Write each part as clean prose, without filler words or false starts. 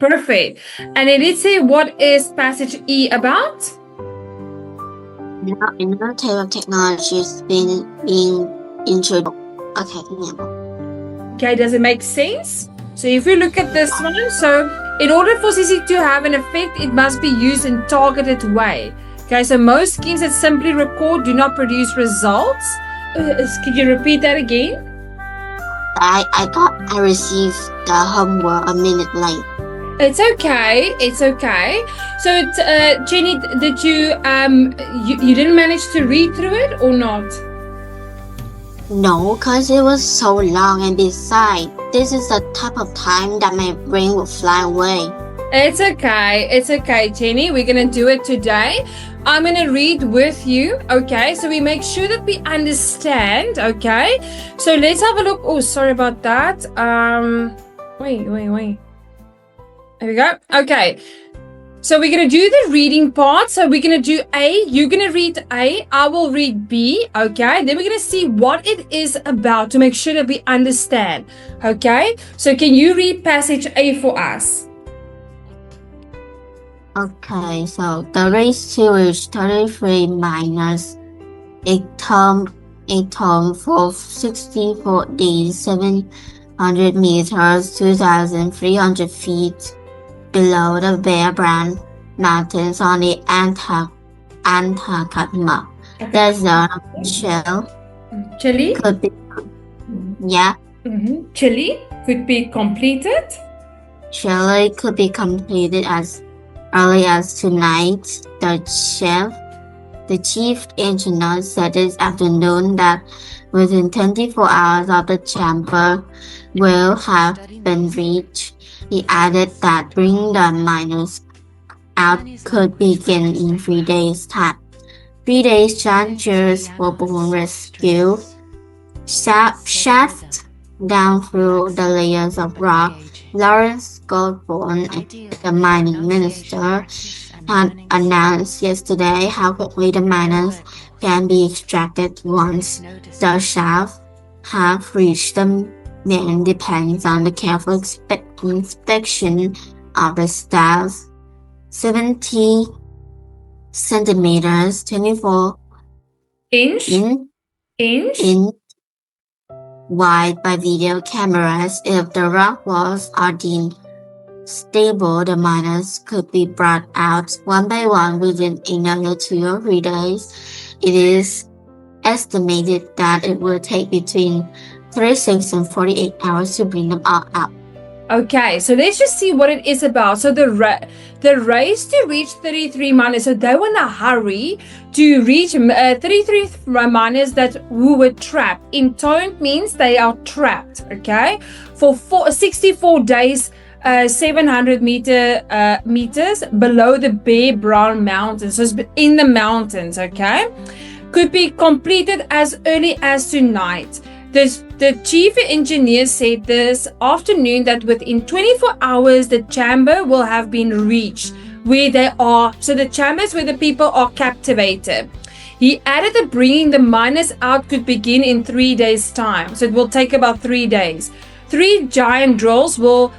Perfect. And it did say what is passage E about? Now, another type of technology is being introduced. Okay, yeah. Okay, does it make sense? So if you look at this one, so in order for CC to have an effect, it must be used in targeted way. Okay, so most schemes that simply record do not produce results. Could you repeat that again? I thought I received the homework a minute late. It's okay. It's okay. So, Jenny, did you didn't manage to read through it or not? No, because it was so long, and besides, this is the type of time that my brain will fly away. It's okay. It's okay, Jenny. We're going to do it today. I'm going to read with you, okay? So we make sure that we understand, okay? So let's have a look. Oh, sorry about that. Wait. There we go. Okay. So we're going to do the reading part. So we're going to do A. You're going to read A. I will read B. Okay. Then we're going to see what it is about to make sure that we understand. Okay. So can you read passage A for us? Okay, so the race to reach 33 minus a term for 64 days, 700 meters, 2,300 feet below the Bear Brand Mountains on the Antarctica. Desert of Chile? could be, yeah. Chile could be completed. Chile could be completed as early as tonight. The chief engineer said this afternoon that within 24 hours of the chamber will have been reached. He added that bringing the miners out could begin in 3 days' time. 3 days challenges for bùng rescue shaft down through the layers of rock. Lawrence Goldborn, the mining minister, had announced yesterday how quickly the miners can be extracted once the shaft have reached them. Then depends on the careful inspection of the staff. 70 centimeters, 24 Inch wide by video cameras. If the rock walls are deemed stable, the miners could be brought out one by one within another 2 or 3 days. It is estimated that it will take between 36 and 48 hours to bring them all out. Okay, so let's just see what it is about. So the race to reach 33 miners. So they were in a hurry to reach 33 miners who were trapped. Intoned means they are trapped, okay? For 64 days, 700 meters below the Bear Brown Mountains. So it's in the mountains, okay? Could be completed as early as tonight. The chief engineer said this afternoon that within 24 hours, the chamber will have been reached where they are. So the chamber is where the people are captivated. He added that bringing the miners out could begin in 3 days' time. So it will take about 3 days. 3 giant drills were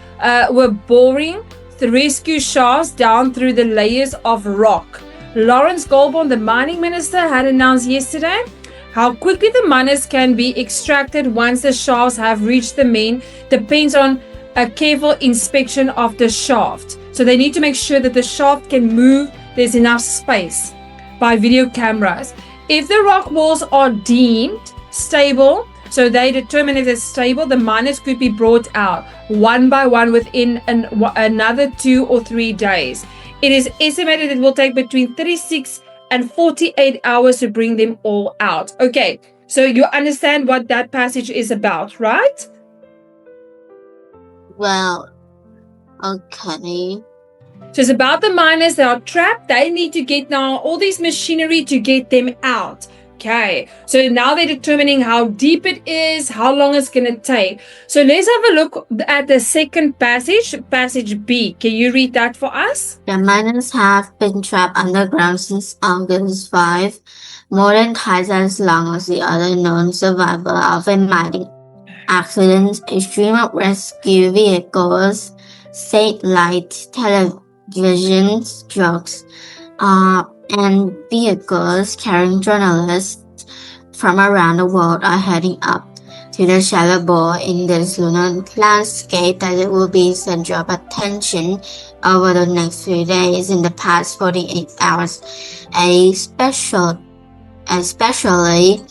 boring the rescue shafts down through the layers of rock. Lawrence Goldborn, the mining minister, had announced yesterday how quickly the miners can be extracted once the shafts have reached the main depends on a careful inspection of the shaft. So they need to make sure that the shaft can move, there's enough space by video cameras. If the rock walls are deemed stable, so they determine if it's stable, the miners could be brought out one by one within another 2 or 3 days. It is estimated it will take between 36 and 48 hours to bring them all out. Okay, so you understand what that passage is about, right? Well, okay. So it's about the miners that are trapped. They need to get now all this machinery to get them out. Okay, so now they're determining how deep it is, how long it's going to take. So let's have a look at the second passage, passage B. Can you read that for us? The miners have been trapped underground since August 5, more than twice as long as the other known survivor of a mining accident. A stream of rescue vehicles satellite television trucks, and vehicles carrying journalists from around the world are heading up to the shallow bore in this lunar landscape that it will be center of attention over the next few days. In the past 48 hours, especially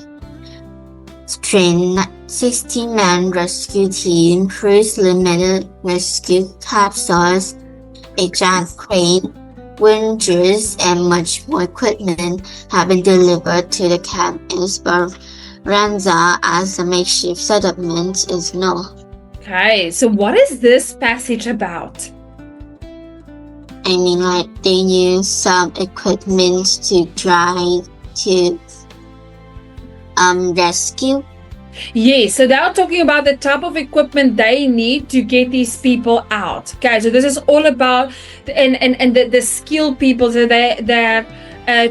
trained 60-man rescue team, cruise limited rescue capsules, a giant crane, winches, and much more equipment have been delivered to the Camp Esperanza as a makeshift settlement is known. Okay, so what is this passage about? I mean, like, they use some equipment to try to rescue. Yes, so they are talking about the type of equipment they need to get these people out. Okay, so this is all about the skilled people. So they have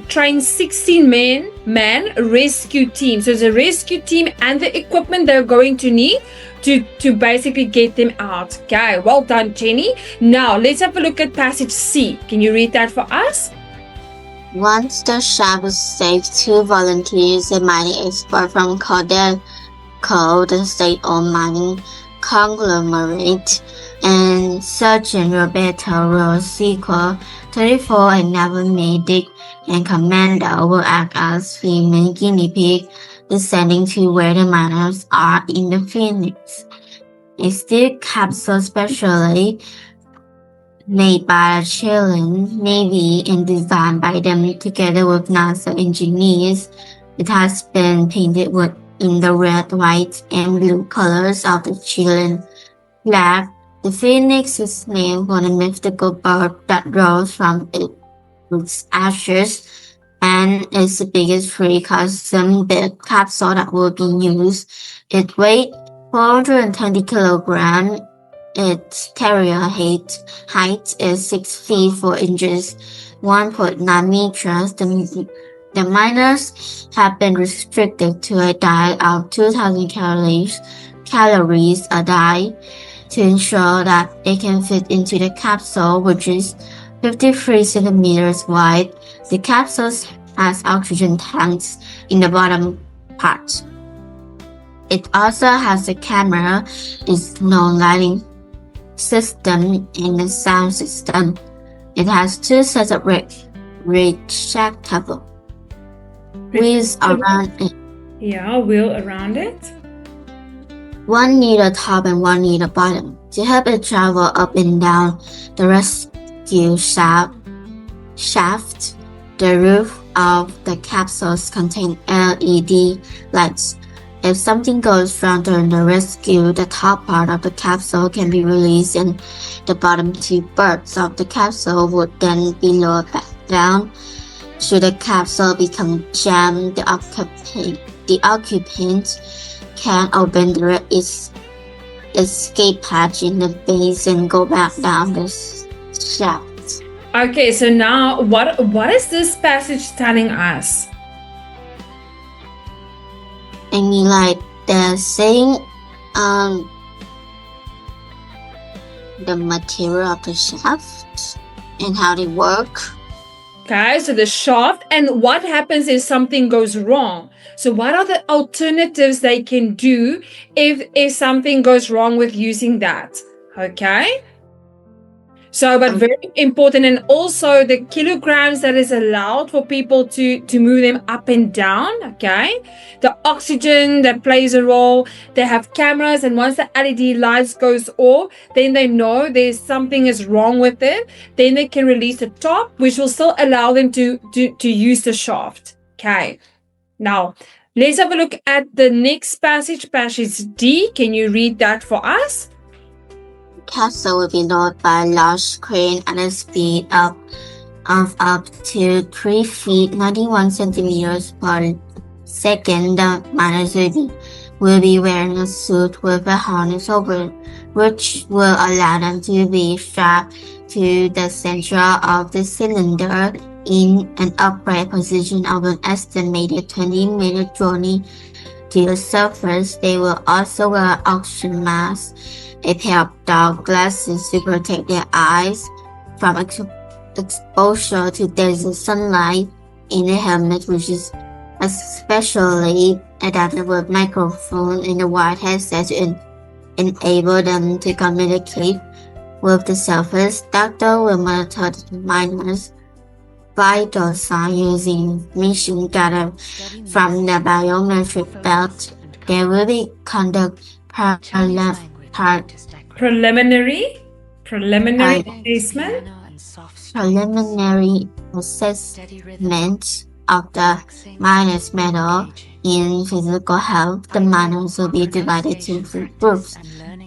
trained 16-man rescue team. So it's a rescue team and the equipment they're going to need to basically get them out. Okay, well done, Jenny. Now let's have a look at passage C. Can you read that for us? Once the shaft saved 2 volunteers, a mining expert from Codelco, the state-owned mining conglomerate, and Sergeant Roberto Rosico, 34, a naval medic and commander, will act as female guinea pig, descending to where the miners are in the Phoenix. A steel capsule specially made by the Chilean Navy and designed by them together with NASA engineers. It has been painted in the red, white, and blue colors of the Chilean flag. The Phoenix is named for the mythical bird that rose from its ashes, and is the biggest free custom-built capsule that will be used. It weighs 420 kilograms. Its carrier height is 6 feet 4 inches, 1.9 meters. The miners have been restricted to a diet of 2,000 calories a day to ensure that they can fit into the capsule, which is 53 centimeters wide. The capsule has oxygen tanks in the bottom part. It also has a camera, its known lighting system, and a sound system. It has 2 sets of retractable wheels around it. Yeah, wheel around it. 1 near the top and 1 near the bottom to help it travel up and down the rescue shaft. The roof of the capsules contain LED lights. If something goes wrong during the rescue, the top part of the capsule can be released and the bottom 2 parts of the capsule would then be lowered back down. Should the capsule become jammed, the occupant can open the escape hatch in the base and go back down the shaft. Okay, so now what is this passage telling us? I mean, like, they're saying the material of the shaft and how they work. Okay, so the shaft, and what happens if something goes wrong? So what are the alternatives they can do if something goes wrong with using that? Okay. So, but very important, and also the kilograms that is allowed for people to move them up and down, okay? The oxygen that plays a role. They have cameras, and once the LED lights goes off, then they know there's something is wrong with it. Then they can release the top, which will still allow them to use the shaft, okay? Now, let's have a look at the next passage, passage D. Can you read that for us? Capsule will be lowered by a large crane at a speed of up to 3 feet 91 centimeters per second. The miners will be wearing a suit with a harness over it, which will allow them to be strapped to the center of the cylinder in an upright position of an estimated 20-minute journey to the surface. They will also wear oxygen masks a pair of dark glasses to protect their eyes from exposure to desert sunlight, in a helmet which is especially adapted with microphone in the white headset to enable them to communicate with the surface. Doctor will monitor the miners' vital signs using information gathered from the biometric belt. They will be conduct preliminary Preliminary assessment. preliminary assessment of the miners' mental and physical health. The miners will be divided into groups.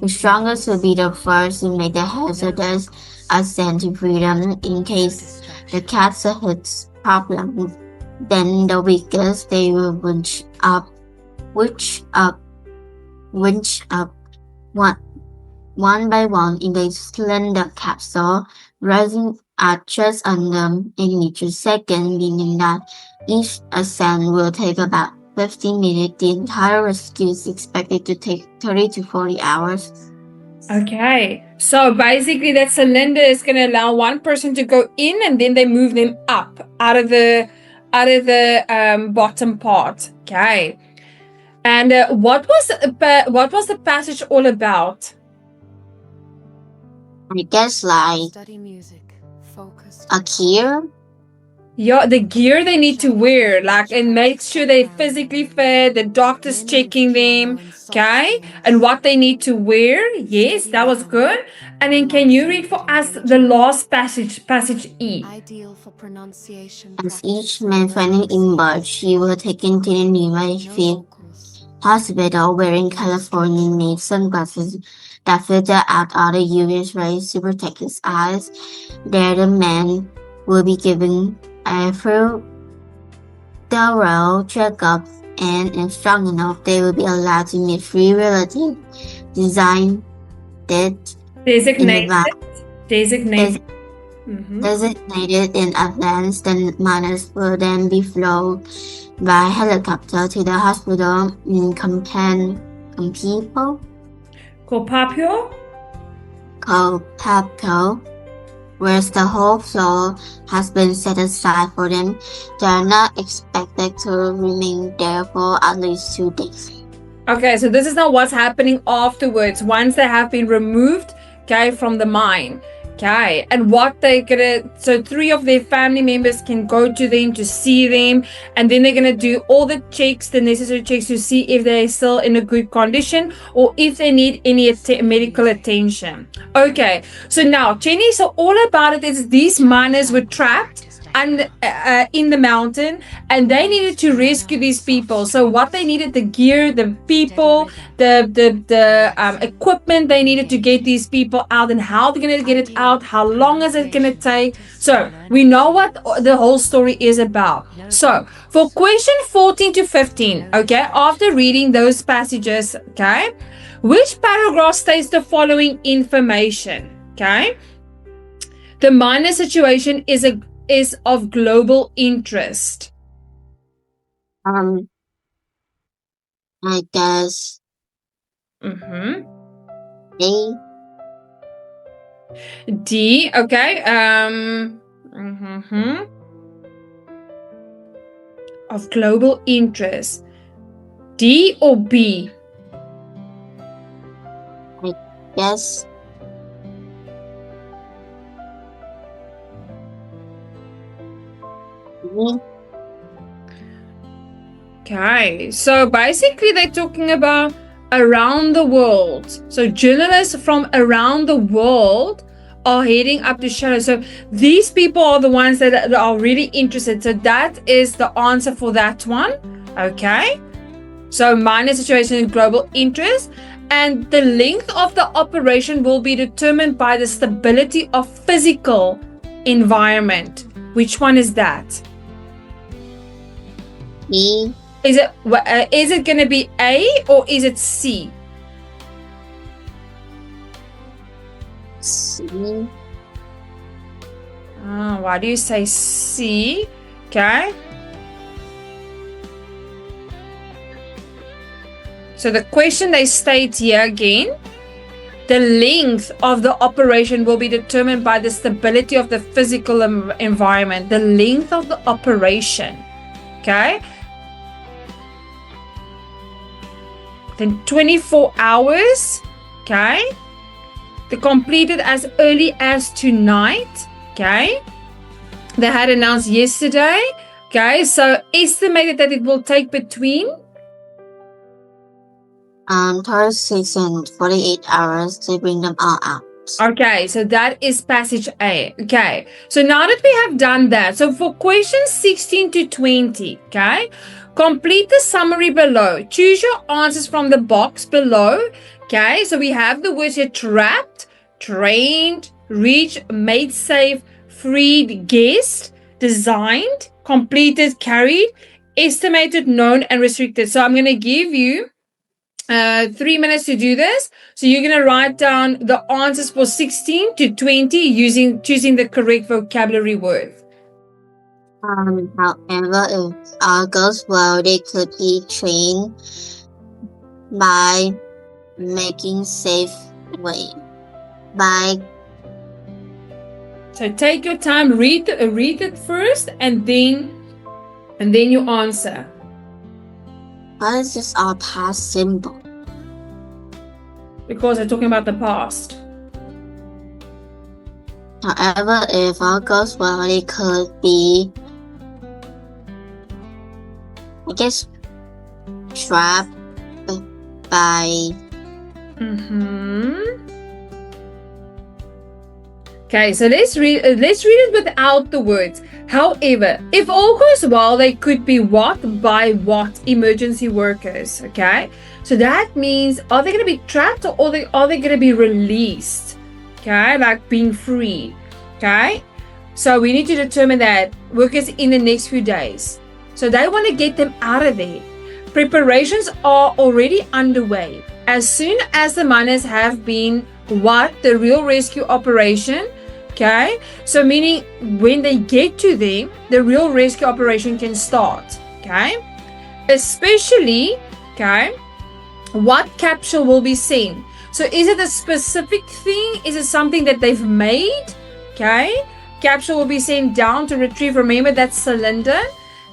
The strongest will be the first to make the hazardous ascent to freedom in case the capsule hits problem. Then the weakest they will winch up one by one in the slender capsule, rising at just under a meter second, meaning that each ascent will take about 15 minutes. The entire rescue is expected to take 30 to 40 hours. Okay, so basically that cylinder is going to allow one person to go in, and then they move them up out of the bottom part. Okay, and what was the passage all about? I guess like a gear. Yeah, the gear they need to wear, and make sure they're physically fit. The doctor's checking them, okay, and what they need to wear. Yes, that was good. And then, can you read for us the last passage E? As each man finally emerged, he was taken to the nearby field hospital wearing California-made sunglasses that filter out all the UV rays to protect his eyes. There, the man will be given a thorough checkup, and if strong enough, they will be allowed to meet three relatives designated in advance. The miners will then be flown by helicopter to the hospital in Copiapó, whereas the whole floor has been set aside for them. They are not expected to remain there for at least 2 days. Okay, so this is now what's happening afterwards once they have been removed, okay, from the mine. Okay, and what they're gonna, so 3 of their family members can go to them to see them, and then they're gonna do all the checks, the necessary checks, to see if they're still in a good condition or if they need any medical attention. Okay, so now Jenny, so all about it is these miners were trapped and in the mountain, and they needed to rescue these people. So what they needed, the gear, the people, the equipment they needed to get these people out, and how they're gonna get it out, how long is it gonna take. So we know what the whole story is about. So for question 14 to 15, okay, after reading those passages, okay, which paragraph states the following information? Okay, the miner situation is of global interest. I guess D. Okay. Of global interest. D or B? I guess Okay, so basically they're talking about around the world. So journalists from around the world are heading up to Chile. So these people are the ones that are really interested. So that is the answer for that one. Okay, so minor situation in global interest, and the length of the operation will be determined by the stability of physical environment. Which one is that? B. Is it going to be A or is it C? C. Why do you say C? Okay. So the question they state here again, The length of the operation will be determined by the stability of the physical environment. The length of the operation. Okay? Then 24 hours. Okay? They completed as early as tonight. Okay? They had announced yesterday. Okay? So estimated that it will take between 36 and 48 hours to bring them all out. Okay, so that is passage A. Okay, so now that we have done that, so for questions 16 to 20, okay, complete the summary below. Choose your answers from the box below. Okay, so we have the words here: trapped, trained, reached, made safe, freed, guessed, designed, completed, carried, estimated, known, and restricted. So I'm going to give you 3 minutes to do this. So you're going to write down the answers for 16 to 20 choosing the correct vocabulary word. However, if all goes well, they could be trained by making safe way. So take your time, read it first, and then you answer. Why is this all past symbol? Because they're talking about the past. However, if all goes well, it could be, I guess, trapped by. Okay, so let's read it without the words. However, if all goes well, they could be by what emergency workers. Okay, so that means, are they going to be trapped, or are they going to be released? Okay, like being free. Okay, so we need to determine that workers in the next few days. So they want to get them out of there. Preparations are already underway. As soon as the miners have been the real rescue operation. Okay, so meaning when they get to them, the real rescue operation can start. Okay, especially, okay, what capsule will be sent. So is it a specific thing? Is it something that they've made? Okay, capsule will be sent down to retrieve, remember that cylinder,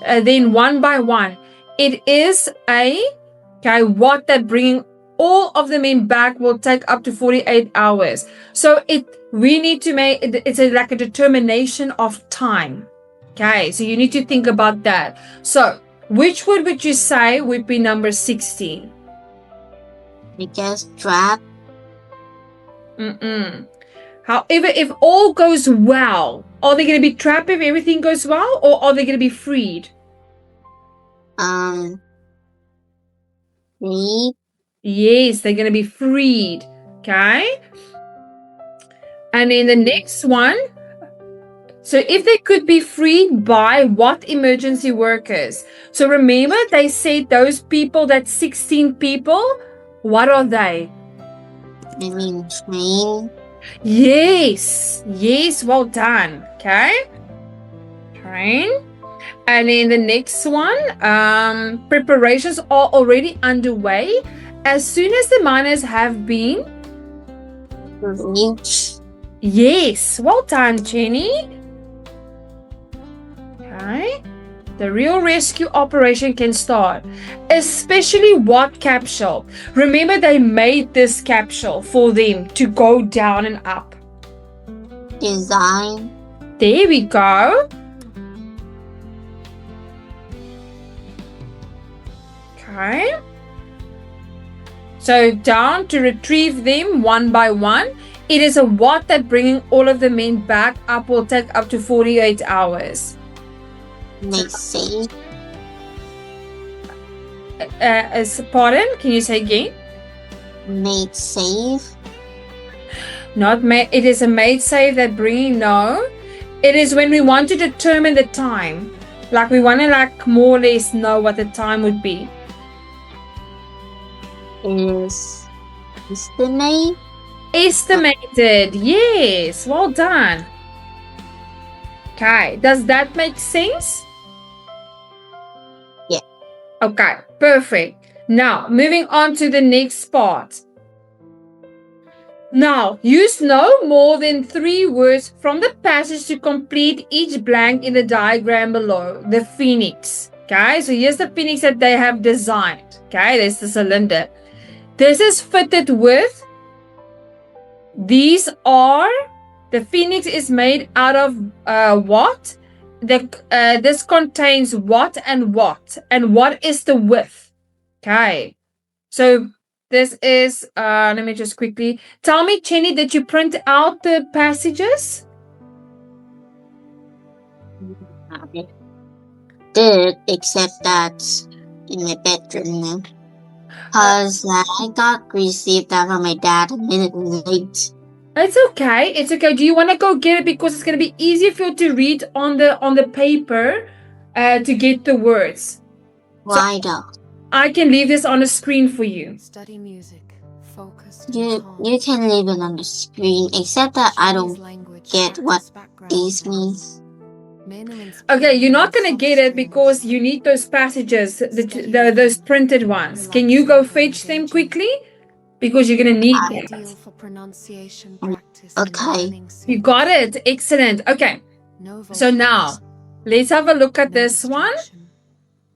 then one by one. It is what that bringing all of the men back will take up to 48 hours. So we need to make it's like a determination of time. Okay, so you need to think about that. So which word would you say would be number 16? I guess trap. However, if all goes well, are they going to be trapped if everything goes well, or are they going to be freed? Freed. Yes, they're going to be freed. Okay. And then the next one. So if they could be freed by what emergency workers? So remember, they said those people, that 16 people, what are they? I mean, train. Yes, well done. Okay. Train. And then the next one, preparations are already underway. As soon as the miners have been reached. Yes, well done, Jenny. Okay. The real rescue operation can start. Especially what capsule? Remember, they made this capsule for them to go down and up. Design. There we go. Okay. So down to retrieve them one by one. It is a what that bringing all of the men back up will take up to 48 hours. Made safe. Pardon? Can you say again? Made safe. Not made. It is a made safe that bringing. No, it is when we want to determine the time. Like we want to more or less know what the time would be. Is estimate. Estimated. Yes. Well done. Okay. Does that make sense? Yeah. Okay. Perfect. Now, moving on to the next part. Now, use no more than 3 words from the passage to complete each blank in the diagram below. The phoenix. Okay, so here's the phoenix that they have designed. Okay, there's the cylinder. This is fitted with. These are. The phoenix is made out of what? This contains what and what? And what is the width? Okay, so this is, let me just quickly, tell me, Chenny, did you print out the passages? I did, except that in my bedroom now. Because I got received that from my dad a minute late. It's okay. It's okay. Do you want to go get it? Because it's going to be easier for you to read on the paper to get the words. Why not? I can leave this on the screen for you. Study music. Focus. You can leave it on the screen, except that I don't get what these means. Okay, you're not going to get it because you need those passages, those printed ones. Can you go fetch them quickly? Because you're going to need them. Okay. You got it. Excellent. Okay. So now, let's have a look at this one.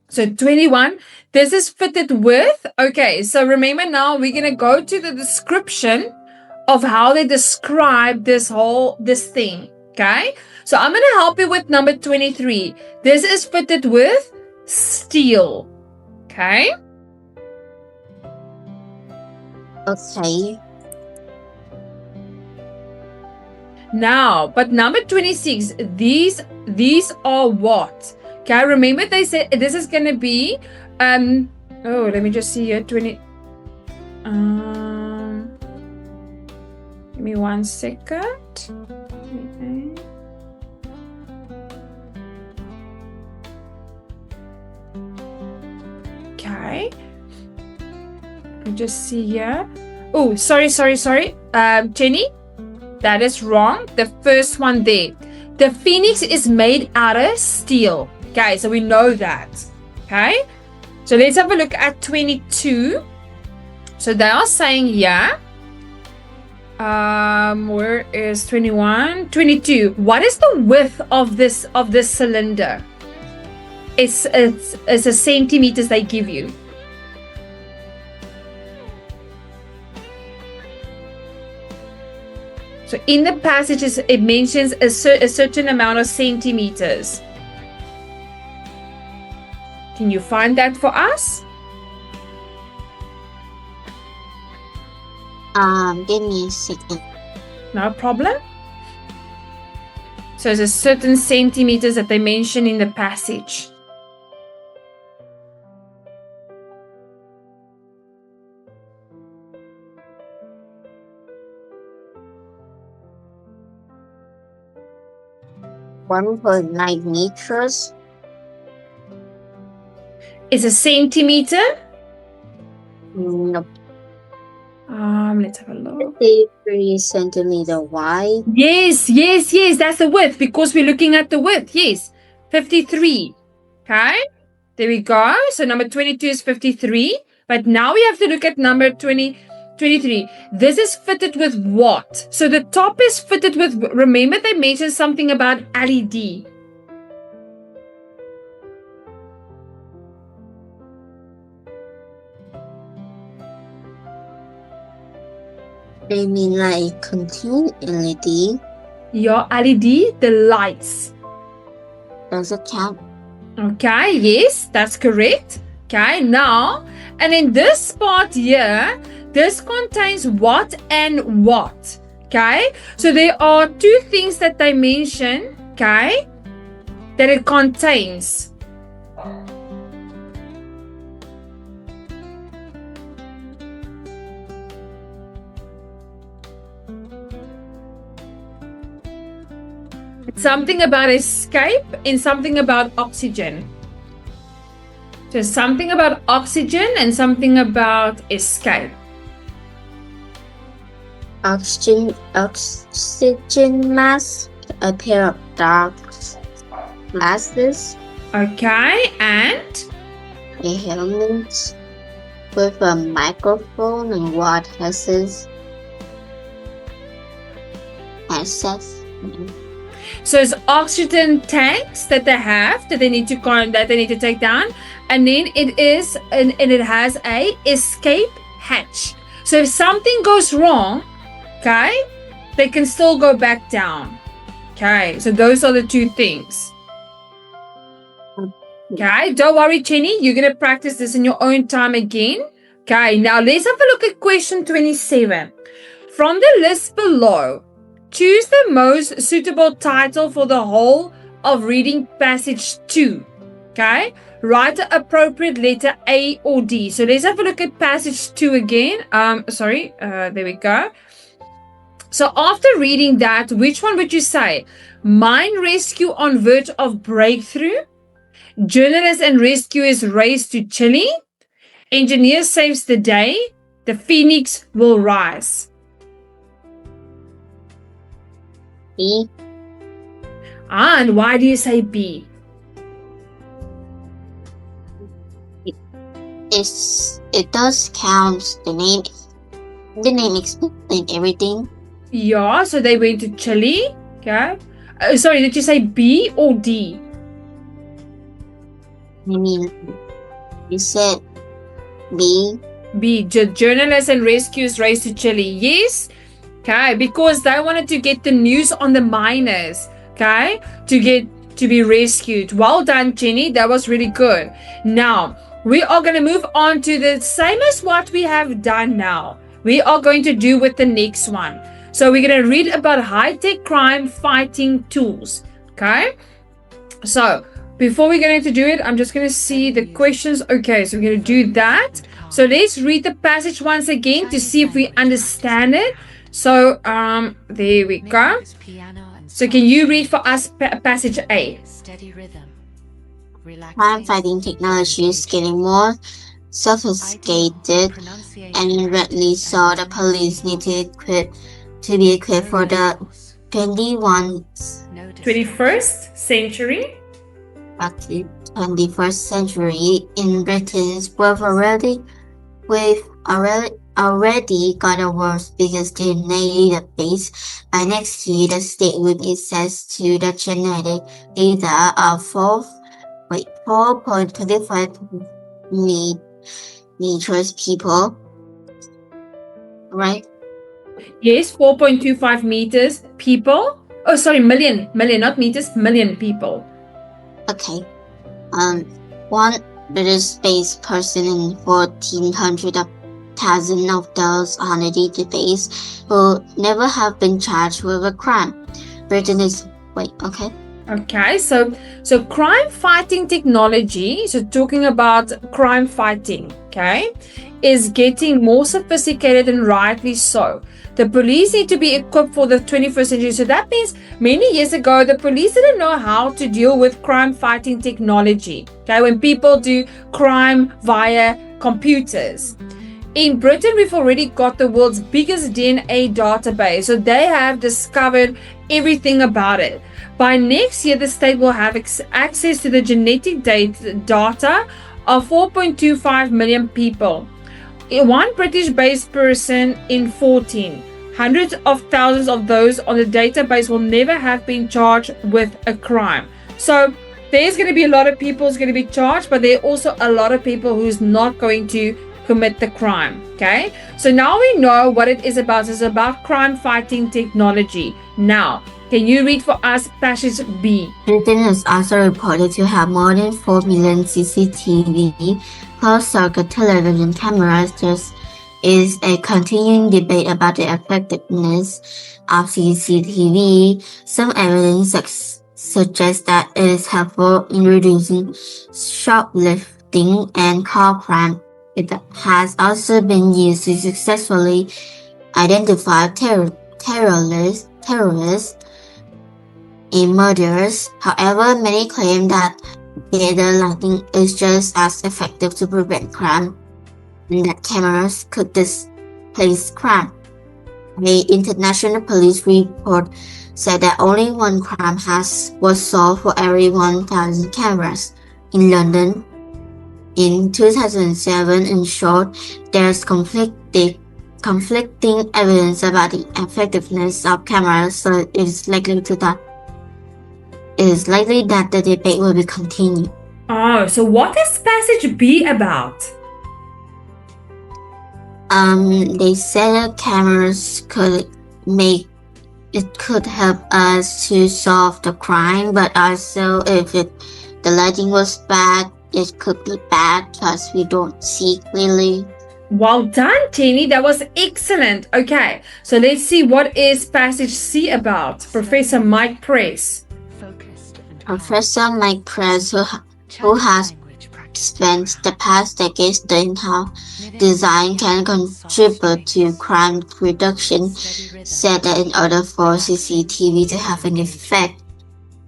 So 21, this is fitted with. Okay, so remember now we're going to go to the description of how they describe this thing. Okay, so I'm going to help you with number 23. This is fitted with steel. Okay. Okay. Now, but number 26, these are what? Okay, remember they said this is going to be, oh, let me just see here, 20, give me 1 second. Okay. Let me just see here. Oh, sorry. Jenny, that is wrong. The first one there. The phoenix is made out of steel. Okay, so we know that. Okay, so let's have a look at 22. So they are saying here, where is 21? 22. What is the width of this cylinder? It's a centimeters they give you. So in the passages, it mentions a certain amount of centimeters. Can you find that for us? Give me a second. No problem. So there's a certain centimeters that they mention in the passage. .9 meters. Is a centimeter? Nope. Let's have a look. 53 centimeter wide. Yes, that's the width because we're looking at the width. Yes, 53. Okay, there we go. So number 22 is 53. But now we have to look at number 23. This is fitted with what? So the top is fitted with, remember they mentioned something about LED. They mean like contain LED. Your LED, the lights. Does it count? Okay, yes, that's correct. Okay, now, and in this part here, this contains what and what. Okay, so there are 2 things that they mention, okay, that it contains. It's something about escape and something about oxygen. So something about oxygen and something about escape. Oxygen mask, a pair of dark glasses, Okay, and a helmet with a microphone and wide headsets. process. So it's oxygen tanks that they have that they need to take down, and then it has a escape hatch. So if something goes wrong, okay, they can still go back down. Okay, so those are the two things. Okay, don't worry, Chenny, you're gonna practice this in your own time again. Okay, now let's have a look at question 27. From the list below, choose the most suitable title for the whole of reading passage 2. Okay, write the appropriate letter A or D. So let's have a look at passage 2 again. There we go. So after reading that, which one would you say? Mine rescue on verge of breakthrough. Journalist and rescuers race to Chile. Engineer saves the day. The Phoenix will rise. B. And why do you say B? It does count the name. The name explains everything. Yeah, so they went to Chile. Okay. Sorry, did you say B or D? I mean, you said B. B. Journalists and rescuers race to Chile. Yes. Okay, because they wanted to get the news on the miners. Okay, to be rescued. Well done, Jenny. That was really good. Now we are going to move on to the same as what we have done now. We are going to do with the next one. So we're going to read about high-tech crime fighting tools. Okay, so before we're going to do it, I'm just going to see the questions. Okay, so we're going to do that. So let's read the passage once again to see if we understand it. So there we go. So can you read for us passage A? Crime fighting technology is getting more sophisticated, and rightly so. The police need to be equipped for the 21st century. 21st century in Britain. We've already got the world's biggest DNA database. By next year, the state will be access to the genetic data of 4.25 meters people. Right? Yes, 4.25 meters people. Oh, sorry, million, not meters, million people. Okay. One British-based person in 1,400,000 of those on the database who never have been charged with a crime. Britain is Okay, so crime fighting technology, so talking about crime fighting, okay, is getting more sophisticated, and rightly so. The police need to be equipped for the 21st century. So that means many years ago, the police didn't know how to deal with crime fighting technology. Okay, when people do crime via computers. In Britain, we've already got the world's biggest DNA database. So they have discovered everything about it. By next year, the state will have access to the genetic data of 4.25 million people. One British-based person in 14. Hundreds of thousands of those on the database will never have been charged with a crime. So there's going to be a lot of people who's going to be charged, but there are also a lot of people who's not going to commit the crime. Okay, so now we know what it is about. It's about crime fighting technology. Now, can you read for us passage B? Britain is also reported to have more than 4 million CCTV closed-circuit television cameras. There is a continuing debate about the effectiveness of CCTV. Some evidence suggests that it is helpful in reducing shoplifting and car crime. It has also been used to successfully identify terrorists in murders. However, many claim that data lighting is just as effective to prevent crime, and that cameras could displace crime. The international police report said that only one crime was solved for every 1,000 cameras. In London, in 2007, in short, there's conflicting conflicting evidence about the effectiveness of cameras, so it is likely that the debate will be continued. Oh, so what is passage B about? They said that cameras could help us to solve the crime, but also if the lighting was bad, it could be bad because we don't see clearly. Well done, Jenny. That was excellent. Okay, so let's see what is passage C about. Professor Mike Press. Professor Mike Press, who has spent the past decade studying how design can contribute to crime reduction, said that in order for CCTV to have an effect,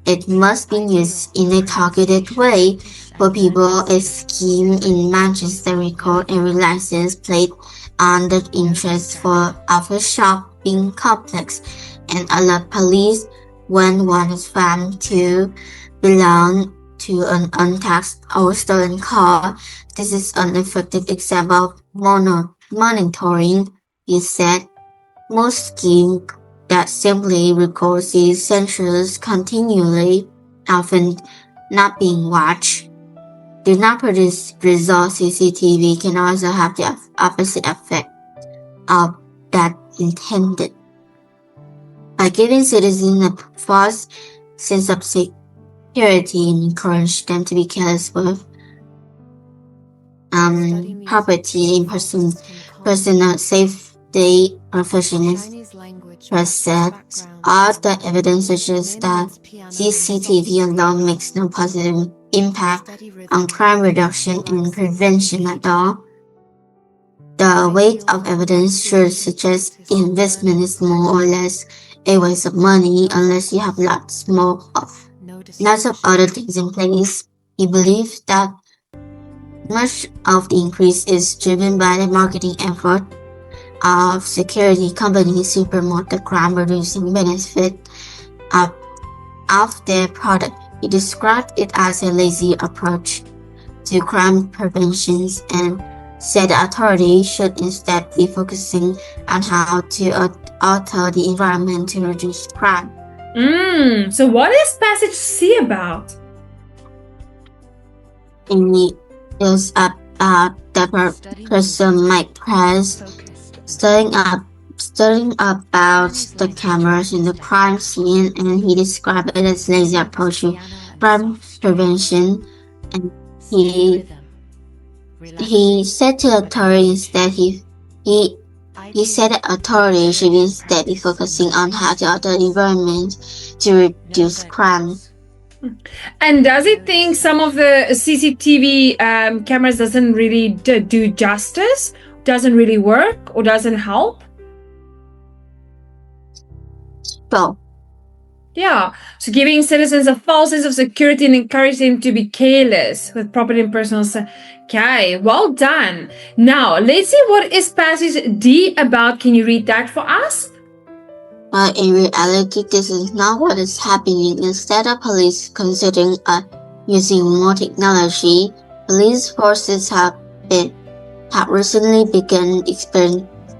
it must be used in a targeted way. For people, a scheme in Manchester record a license plate on the interest for our shopping complex and alert police when one is found to belong to an untaxed or stolen car. This is an effective example of monitoring, he said. Most schemes that simply record these sensors continually, often not being watched, do not produce results. CCTV can also have the opposite effect of that intended. By giving citizens a false sense of security and encourage them to be careless with property and personal safety, professionals said all the evidence suggests that CCTV alone makes no positive impact on crime reduction and prevention at all. The weight of evidence should suggest the investment is more or less a waste of money unless you have lots of other things in place. He believes that much of the increase is driven by the marketing effort of security companies who promote the crime-reducing benefit of their product. He described it as a lazy approach to crime prevention and said the authorities should instead be focusing on how to alter the environment to reduce crime. So what is passage C about? It is about the Professor Mike Press studying about the cameras in the crime scene, and he described it as lazy approach to crime prevention. And he said to authorities that he said that authorities should instead be focusing on how to alter the environment to reduce crime. And does it think some of the CCTV cameras doesn't really do justice, doesn't really work, or doesn't help? So, yeah, so giving citizens a false sense of security and encourage them to be careless with property and personal Okay, well done. Now, let's see what is passage D about. Can you read that for us? But in reality, this is not what is happening. Instead of police considering using more technology, police forces have recently begun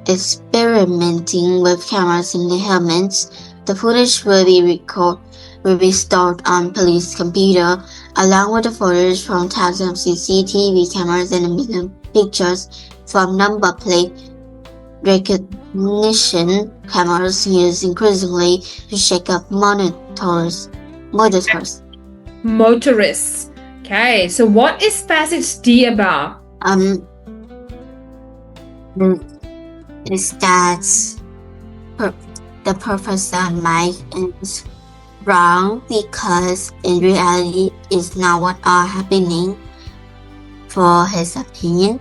experimenting with cameras in the helmets. The footage will be stored on police computer, along with the footage from thousands of CCTV cameras and a million pictures from number plate recognition cameras used increasingly to check up motorists. Okay, so what is passage D about? Is that the Professor Mike is wrong, because in reality it's not what are happening. For his opinion,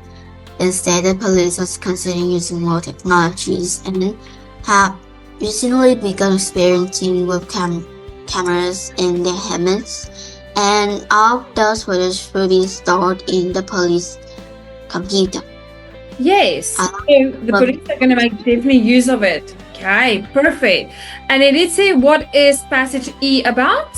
instead the police was considering using more technologies and have recently begun experimenting with cameras in their helmets, and all those footage will be stored in the police computer. Yes, so the police are going to make definitely use of it. Okay, perfect. And it did say what is passage E about?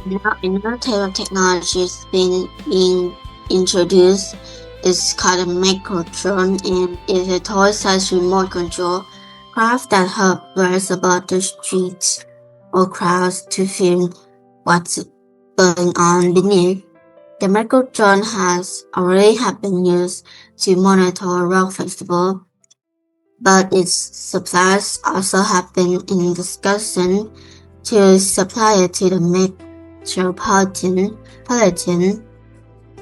Now, another type of technology is being introduced. is called a microtron and is a toy-sized remote control craft that hovers above the streets or crowds to film what's going on beneath. The microtron has already been used to monitor a rock festival, but its suppliers also have been in discussion to supply it to the metropolitan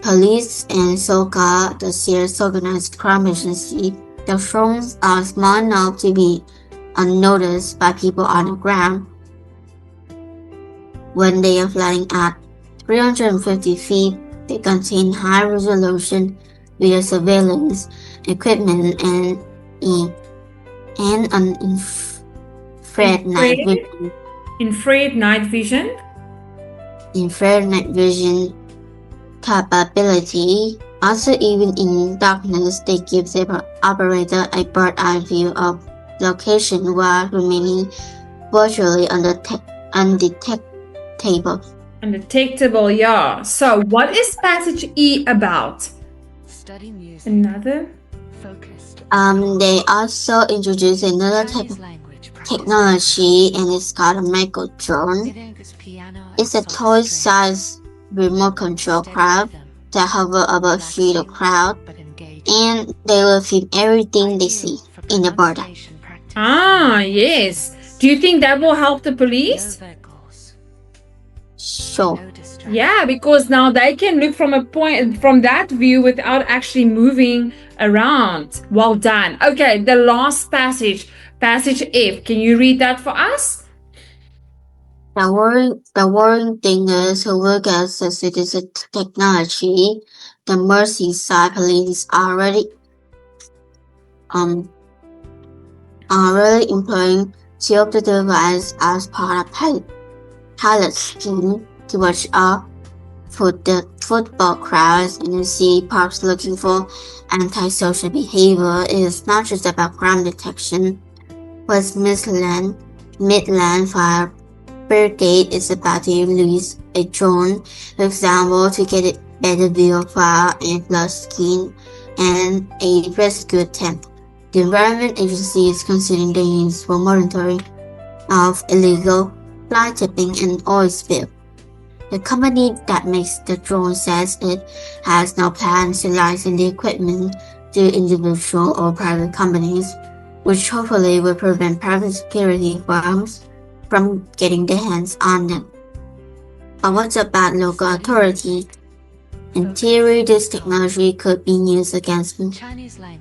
police and SOCA, the Sears Organized Crime Agency. The drones are small enough to be unnoticed by people on the ground. When they are flying at 350 feet, they contain high-resolution video surveillance equipment and an infrared night vision. Infrared night vision capability. Also, even in darkness, they give the operator a bird's-eye view of location while remaining virtually undetectable. Undetectable, yeah. So, what is passage E about? Study music. Another? Focused. They also introduce another type of technology, and it's called a microtron. It's a toy-sized remote control craft that hover above street or crowd, and they will film everything they see in the border. Ah, yes. Do you think that will help the police? Sure. Yeah, because now they can look from that view without actually moving around. Well done. Okay, the last passage F. Can you read that for us? The worrying thing is who will get access to this technology. The Merseyside police are already employing two of the devices as part of pilot scheme to watch out for the football crowds in the city parks looking for antisocial behavior. It is not just about crime detection. West Midland Fire Brigade is about to release a drone, for example, to get a better view of fire and flood skin and a rescue attempt. The Environment Agency is considering the use for monitoring of illegal fly tipping and oil spill. The company that makes the drone says it has no plans to license the equipment to individual or private companies, which hopefully will prevent private security firms from getting their hands on them. But what about local authorities? In theory, this technology could be used against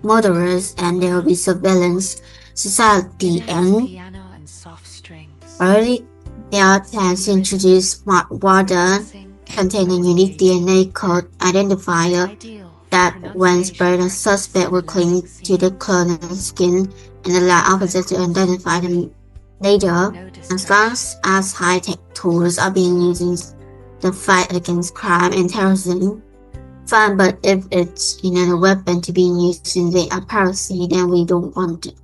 motorists and there will be surveillance society and already there are plans to introduce smart water containing unique DNA code identifier that when sprayed a suspect will cling to the clothes and skin and allow officers to identify them later. As long as high-tech tools are being used in the fight against crime and terrorism, fine, but if it's a weapon to be used in the piracy, then we don't want it.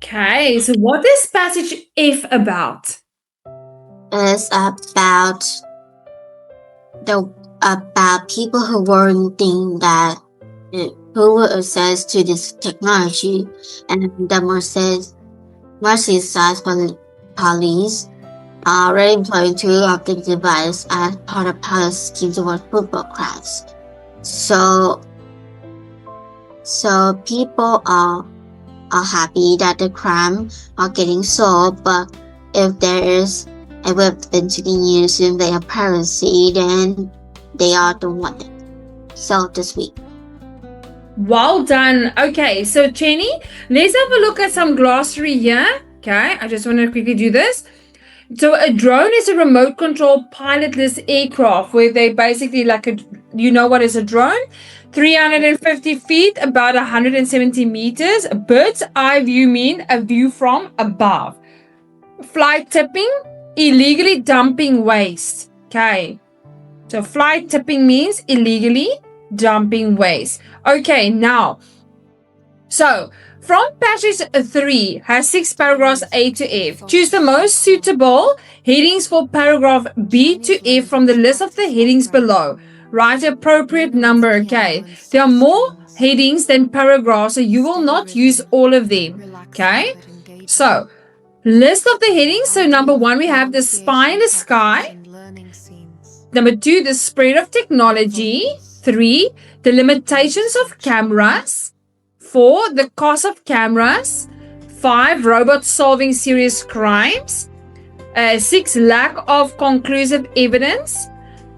Okay, so what is passage F about? It's about people who weren't think that who will access to this technology, and the Merseyside police are already employing two of the devices as part of pilot scheme towards football crowds. So people are happy that the crime are getting solved, but if there is a weapon to be used in their piracy, then they all don't want it. So this week. Well done. Okay, so Jenny, let's have a look at some glossary here. Okay, I just want to quickly do this. So a drone is a remote control pilotless aircraft where they basically what is a drone? 350 feet, about 170 meters. A bird's eye view mean a view from above. Fly tipping, illegally dumping waste. Okay, so fly tipping means illegally dumping waste. Okay, now, so from passage 3 has 6 paragraphs A to F. Choose the most suitable headings for paragraph B to F from the list of the headings below. write appropriate number, okay? There are more headings than paragraphs, so you will not use all of them, okay? So, list of the headings. So, number 1, we have the spy in the sky. Number 2, the spread of technology. 3, the limitations of cameras. 4, the cost of cameras. 5, robots solving serious crimes. 6, lack of conclusive evidence.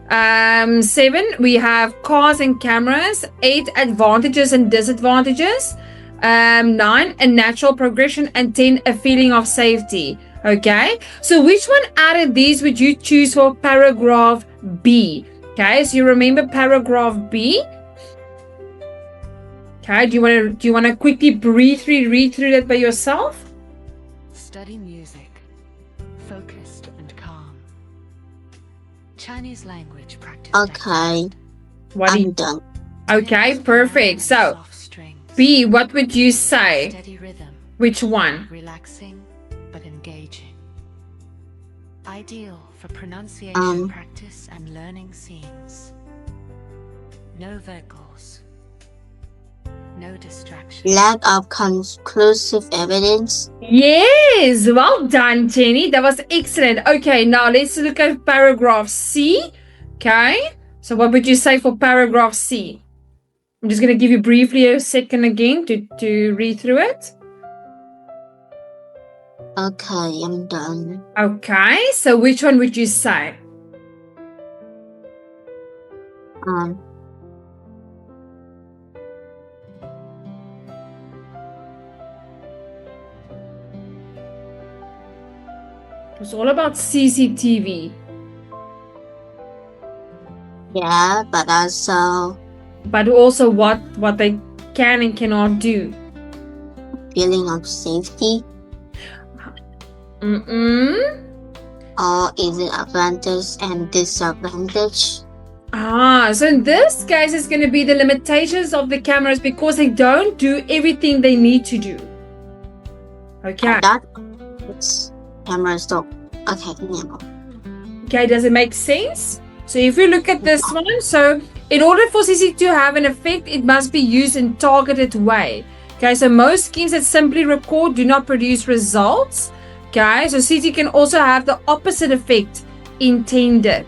7, we have cars and cameras. 8, advantages and disadvantages. 9, a natural progression. And 10, a feeling of safety. Okay, so which one out of these would you choose for paragraph B? Okay, so you remember paragraph B. Okay, do you want to quickly read through that by yourself? Study music, focused and calm. Chinese language practice. Okay, I'm done. Okay, perfect. So Soft strings, B, what would you say? steady rhythm, Which one? relaxing but engaging. Ideal for pronunciation practice and learning scenes. No vocals. No distractions. Lack of conclusive evidence. Yes, well done, Jenny. That was excellent. Okay, now let's look at paragraph C. Okay, so what would you say for paragraph C? I'm just going to give you briefly a second again to read through it. Okay, I'm done. Okay, so which one would you say? It was all about CCTV. Yeah, but also But also what they can and cannot do. feeling of safety. Or is it advantage and disadvantage? So in this case, it's going to be the limitations of the cameras because they don't do everything they need to do. Okay. It's camera stop. Okay, yeah. Okay, does it make sense? So if you look at this one, so in order for CC to have an effect, it must be used in targeted way. Okay, so most schemes that simply record do not produce results. Okay, so CT can also have the opposite effect intended.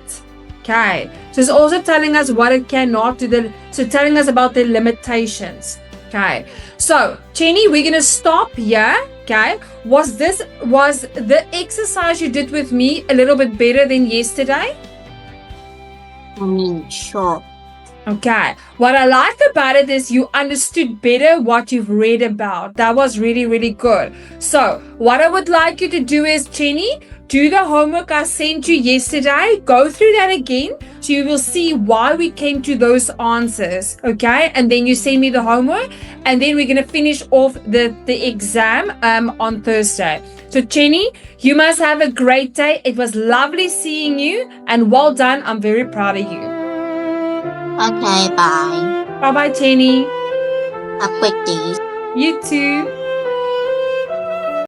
Okay, so it's also telling us what it cannot do, so telling us about the limitations. Okay, so Jenny, we're gonna stop here. Okay, was the exercise you did with me a little bit better than yesterday? I mean, sure. Okay, what I liked about it is you understood better what you've read about. That was really, really good. So what I would like you to do is, Jenny, do the homework I sent you yesterday. Go through that again so you will see why we came to those answers. Okay, and then you send me the homework and then we're going to finish off the exam on Thursday. So Jenny, you must have a great day. It was lovely seeing you and well done. I'm very proud of you. Okay, bye. Bye-bye, Jenny. Have a great day. You too.